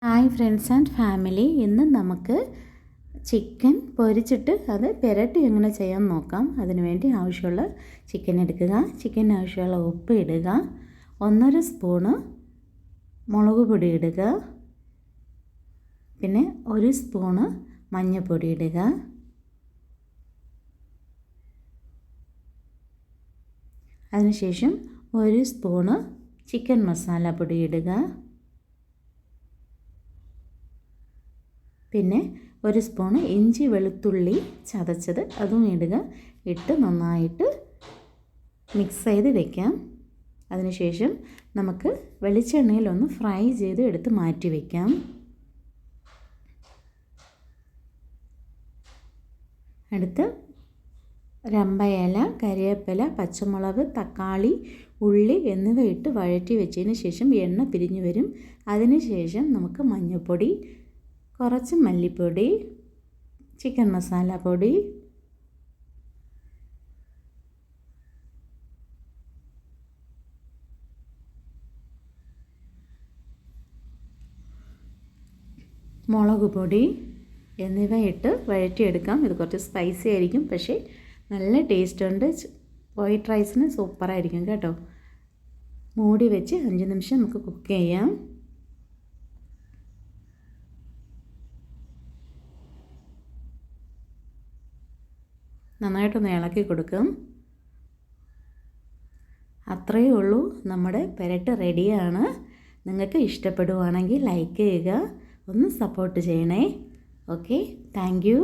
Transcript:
Hi friends and family, ഇന്ന് നമുക്ക് chicken പൊരിച്ചിട്ട് അത് പുരട്ടി എങ്ങനെ ചെയ്യാൻ നോക്കാം. അതിനുവേണ്ടി ആവശ്യമുള്ള ചിക്കൻ എടുക്കുക. ചിക്കന് ആവശ്യമുള്ള ഉപ്പ് ഇടുക. 1.5 സ്പൂണ് മുളക് പൊടി ഇടുക. പിന്നെ 1 സ്പൂണ് മഞ്ഞൾപ്പൊടി ഇടുക. അതിനുശേഷം 1 സ്പൂണ് ചിക്കൻ മസാല പൊടി ഇടുക. പിന്നെ 1 സ്പൂണ് ഇഞ്ചി വെളുത്തുള്ളി ചതച്ചത് അതും ഇടുക. ഇട്ട് നന്നായിട്ട് മിക്സ് ചെയ്ത് വയ്ക്കാം. അതിനുശേഷം നമുക്ക് വെളിച്ചെണ്ണയിലൊന്ന് ഫ്രൈ ചെയ്ത് എടുത്ത് മാറ്റി വയ്ക്കാം. അടുത്ത് രമ്പയില, കരിവേപ്പില, പച്ചമുളക്, തക്കാളി, ഉള്ളി എന്നിവ ഇട്ട് വഴറ്റി വെച്ചതിന് ശേഷം എണ്ണ പിരിഞ്ഞു വരും. അതിനുശേഷം നമുക്ക് മഞ്ഞൾപ്പൊടി, കുറച്ച് മല്ലിപ്പൊടി, ചിക്കൻ മസാല പൊടി, മുളക് പൊടി എന്നിവ ഇട്ട് വഴറ്റിയെടുക്കാം. ഇത് കുറച്ച് സ്പൈസി ആയിരിക്കും, പക്ഷേ നല്ല ടേസ്റ്റ് ഉണ്ട്. വൈറ്റ് റൈസിന് സൂപ്പറായിരിക്കും കേട്ടോ. മൂടി വെച്ച് 5 നിമിഷം നമുക്ക് കുക്ക് ചെയ്യാം. നന്നായിട്ടൊന്ന് ഇളക്കി കൊടുക്കും. അത്രയേ ഉള്ളൂ, നമ്മുടെ പെരട്ട് റെഡിയാണ്. നിങ്ങൾക്ക് ഇഷ്ടപ്പെടുവാണെങ്കിൽ ലൈക്ക് ചെയ്യുക, ഒന്ന് സപ്പോർട്ട് ചെയ്യണേ. Okay, thank you.